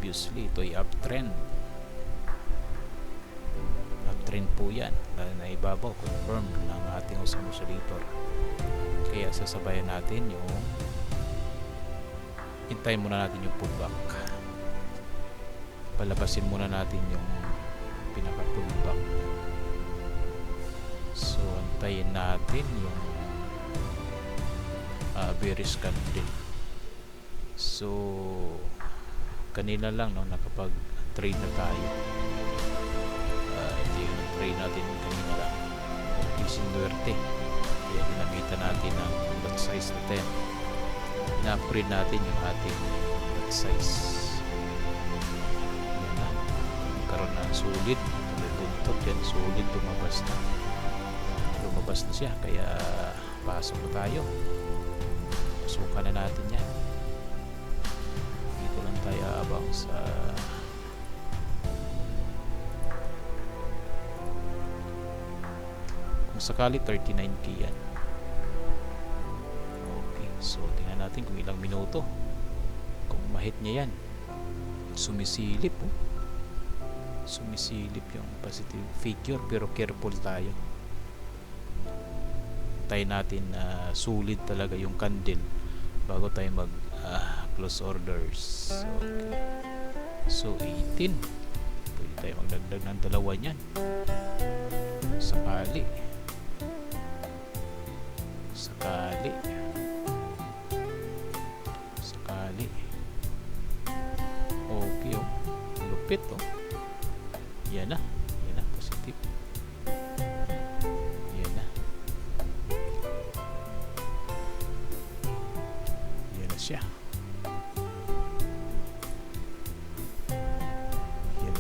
obviously ito ay uptrend. Uptrend po yan. Naibabaw, confirm ng ating oscillator. Kaya sasabayan natin yung hintayin muna natin yung pullback. Palabasin muna natin yung pinaka pullback. So antayin natin yung bearish candle. So kanina lang nakapag trade na tayo. Ito yung trade natin kanina lang. Isinuwerte. Kaya ginamitan natin ang lot size na 10. Ina-upgrade natin yung ating lot size. Yan na. Magkaroon ng solid. May buntot yan. Solid lumabas na. Lumabas na siya. Kaya pasok na tayo. Pasukan na natin yan. Dito lang tayo abang sa sakali 39k yan. Okay, so tingnan natin kung ilang minuto, kung mahit niya yan. Sumisilip sumisilip yung positive figure, pero careful tayo. Tayo natin sulit talaga yung candle bago tayo mag close orders. Okay, so 18, pwede tayo magdagdag ng dalawa niyan sakali. Okay, lupit yan na positive. Yan na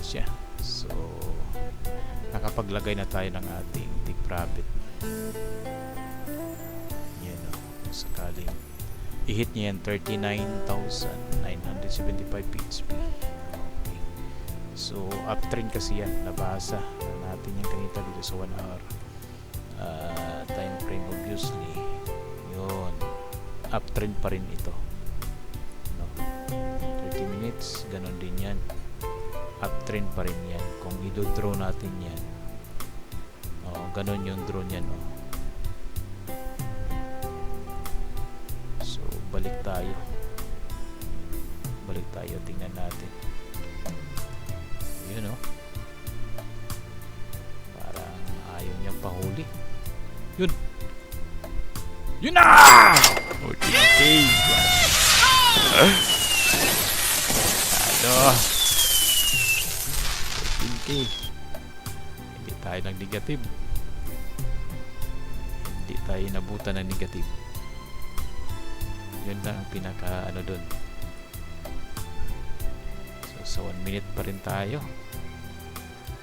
siya. So nakapaglagay na tayo ng ating take profit. Sakaling i-hit niya yan 39,975 PHP. Okay. So uptrend kasi yan, nabasa natin yan kanina dito sa 1 hour time frame. Obviously yun, uptrend pa rin ito, 30 minutes ganon din yan, uptrend pa rin yan. Kung i-draw natin yan, ganon yung draw niyan. Balik tayo, tingnan natin. Yun parang ayaw niyang pahuli. Yun na! 14k. Ano? 14k. Hindi tayo ng negative. Hindi tayo nabutan ng negative. Yun lang ang pinaka dun. So 1 minute pa rin tayo.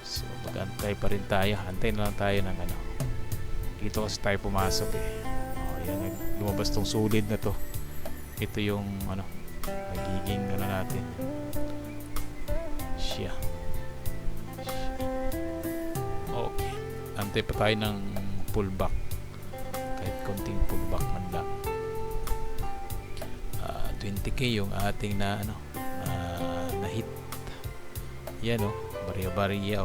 So mag-antay pa rin tayo. Antay na lang tayo ng dito kasi tayo pumasok yan, lumabas tong solid na to. Ito yung magiging natin siya. Okay, antay pa tayo ng pullback, kahit konting pullback man lang. 20k yung ating na hit yan barya-barya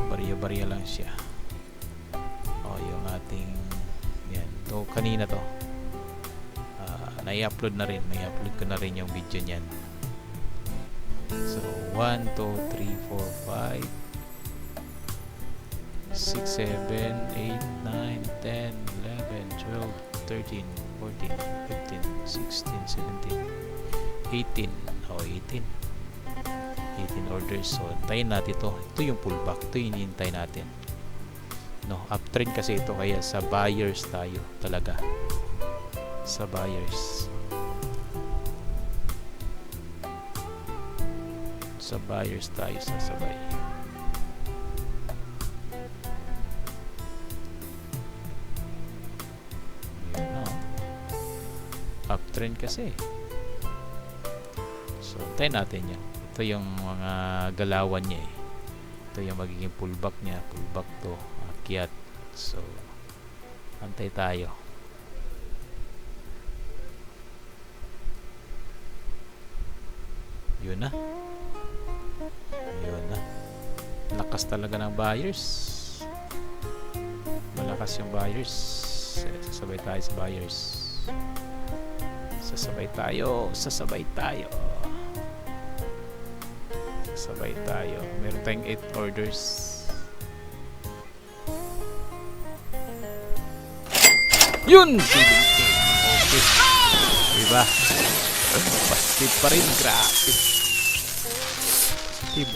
barya-barya lang siya. Yung ating yan to kanina to na-upload na rin, may upload ko na rin yung video niyan. So 1, 2, 3, 4, 5, 6, 7, 8, 9, 10, 11, 12, 13, 14, 15, 16, 17, 18. 18 orders. So antayin natin ito yung pullback. Ito yung hinihintay natin. Uptrend kasi ito, kaya sa buyers tayo talaga. Sa buyers tayo sasabay. Uptrend kasi. So antayin natin yan. Ito yung mga galawan niya Ito yung magiging pullback niya. Pullback to, akyat. So antay tayo. Yun na. Yun na. Lakas talaga ng buyers. Malakas yung buyers. Sasabay tayo sa buyers. Sasabay tayo. Sasabay tayo. Sasabay tayo. Meron tayong 8 orders. Yun! 17K. Okay. Diba? Positive pa rin. Grabe. Positive.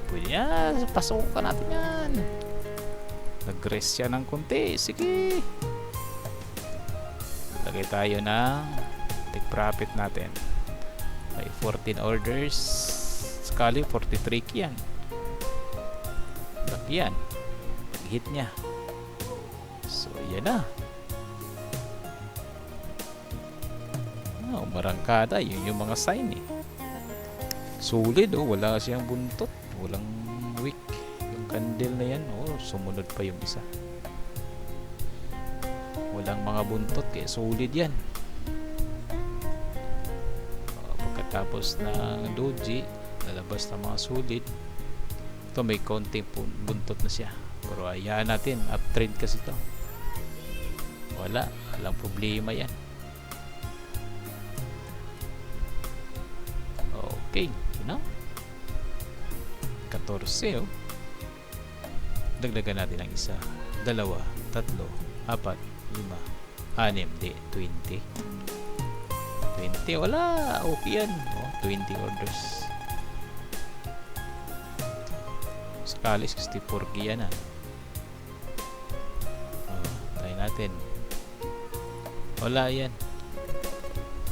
Pwede yan. Pasukan natin yan. Nag-rest siya ng konti. Sige. Lagay tayo ng take profit natin. May 14 orders. Sakali 43K yan. Laki yan. Hit niya. So, yan na. Marangkada. Yun yung mga sign eh. Solid oh. Wala siyang buntot. Walang wick. Yung candle na yan. Oh, sumunod pa yung isa. Walang mga buntot. Kaya solid yan. Pagkatapos ng doji, lalabas na mga solid. Ito may konting buntot na siya. Pero hayaan natin. Uptrend kasi ito. Walang problema yan. Okay, you know? 14 oh. Dagdagan natin ang isa, 2, 3, 4, 5, 6, di 20. 20, wala. Okay yan. Oh, 20 orders. Sakali 64 yan ah. Oh, tayo natin. Wala yan.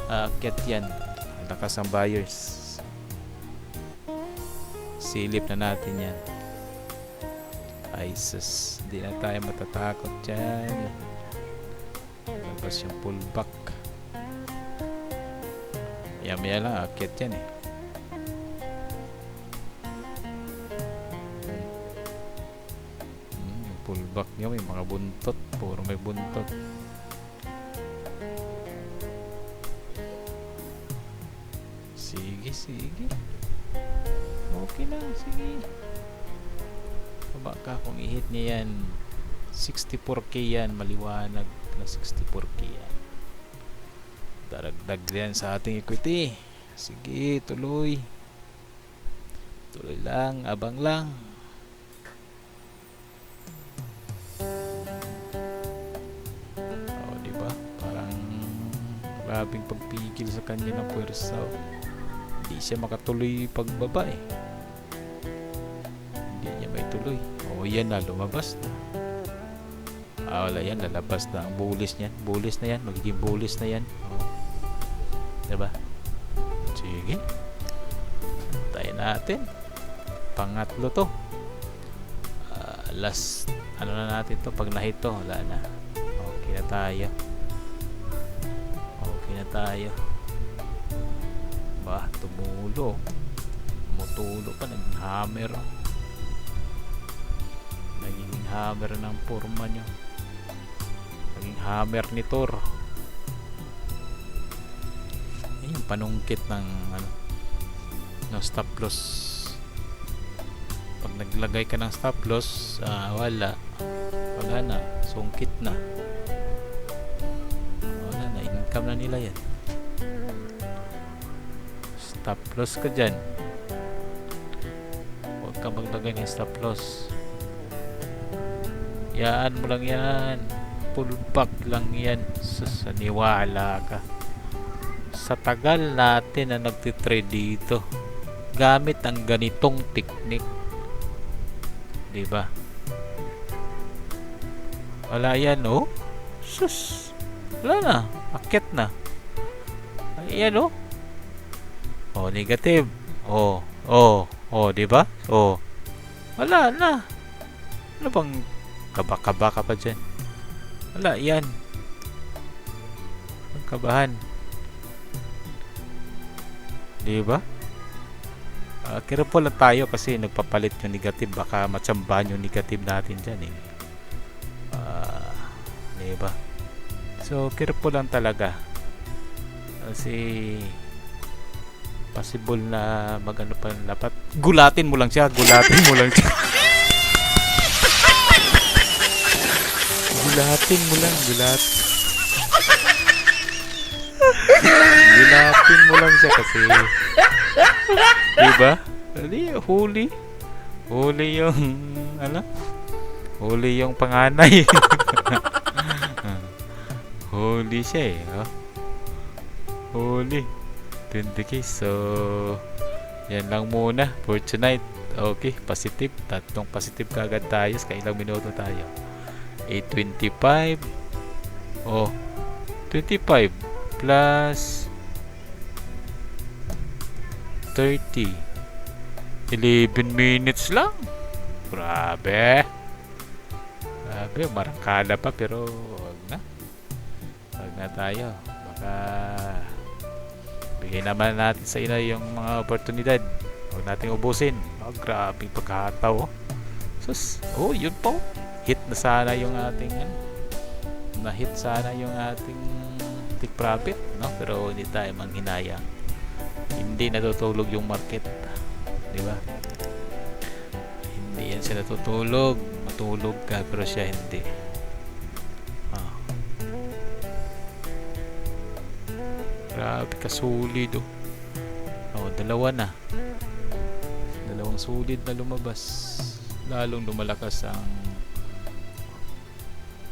Akyat yan. Ang lakas ng buyers. Silip na natin yan. ISIS. Hindi na tayo matatakot dyan. Labas yung pullback. Maya lang. Akit yan eh. Yung pullback nyo. May mga buntot. Puro may buntot. Sige, sige. Okay lang, sige. Baka kung i-hit niya yan 64K yan, maliwanag na 64K yan. Daragdag yan sa ating equity. Sige, tuloy. Tuloy lang, abang lang. Oh, diba? Parang grabing pagpigil sa kanya ng puwersa. Hindi siya makatuloy pagbaba eh. Tuloy. O yan na, lumabas na. Wala yan, lalabas na ang bullish niyan. Bullish na yan, magiging bullish na yan. Diba? Sige. Tayo natin. Pangatlo to. Last, ano na natin to? Pag nahit to, wala na. Okay na tayo. Okay na tayo. Bah, tumulo. Tumutulo pa, nag-hammer. Naging hammer ng forma nyo. Naging hammer ni Thor. Yung panungkit ng ano, no stop loss. Pag naglagay ka ng stop loss, wala na, sungkit na. Wala na, income na nila yan. Stop loss ka dyan. Huwag ka maglagay ng stop loss. Yan mo lang yan. Pullback lang yan. Saniwala ka. Sa tagal natin na nagtitrade dito, gamit ang ganitong technique. Diba? Wala yan, oh. Sus. Wala na. Akyat na. Ayan, oh. Oh, negative. Oh. Diba? Oh. Wala na. Ano bang kaba-kaba ka pa dyan? Wala yan. Ang kabahan. Diba? Careful lang tayo kasi nagpapalit yung negative. Baka matsambahan yung negative natin dyan eh. Diba? So careful lang talaga. Kasi possible na magano pa dapat. Gulatin mo lang siya. Gulatin mo lang siya. Gulatin mo lang. Gulatin mo lang siya kasi. Diba? Hindi, huli yung ano? Huli yung panganay. Huli siya eh. Oh. Huli. 20k. So, yan lang muna for tonight. Okay, positive. Tatlong positive kagad tayo. Kailang minuto tayo. 8:25. Oh, 25 plus 30. 11 minutes lang. Grabe. Marangkada pa pero wag na tayo. Baka bigay naman natin sa inyo yung mga oportunidad. Huwag natin ubusin. Grabe pagkataw. Sus, yun po. Hit na sana yung ating na-hit sana yung ating take profit, no? Pero hindi tayo manghinayang. Hindi natutulog yung market. Di ba? Hindi yan siya natutulog. Matulog ka pero siya hindi. Grabe kasulid dalawa na. Dalawang solid na lumabas. Lalong lumalakas ang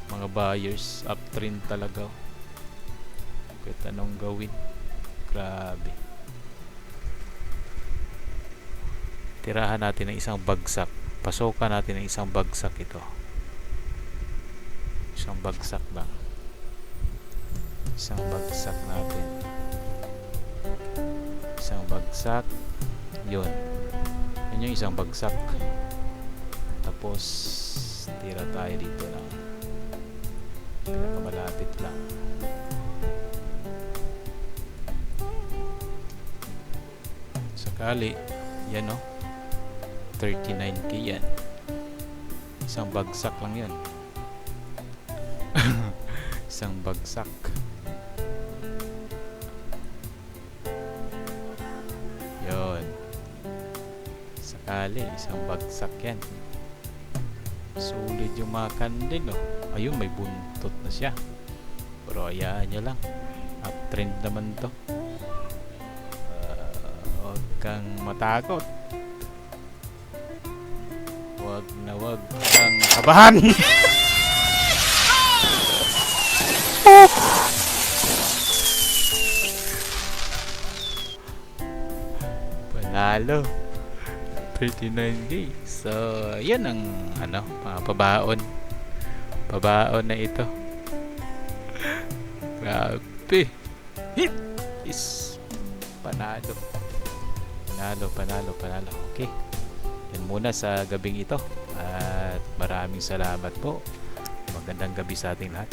mga buyers. Uptrend talaga. Kahit anong gawin. Grabe. Tirahan natin ng isang bagsak. Pasokan natin ng isang bagsak ito. Isang bagsak ba? Isang bagsak natin. Isang bagsak. Yun yung isang bagsak. Tapos tira tayo dito lang. Pinakamalapit lang. Sakali yan 39k yan. Isang bagsak lang yan. Isang bagsak. Yun. Sakali isang bagsak yan. Sulit yung mga candle ayun, may buntot na siya. Pero ayaan nyo lang. Uptrend naman to. Huwag kang matakot. Huwag kang kabahan. Panalo. 39k. So, yan ang pabaon. Pabaon na ito. Grabe. Hit is panalo. Panalo. Okay. Yan muna sa gabing ito. At maraming salamat po. Magandang gabi sa ating lahat.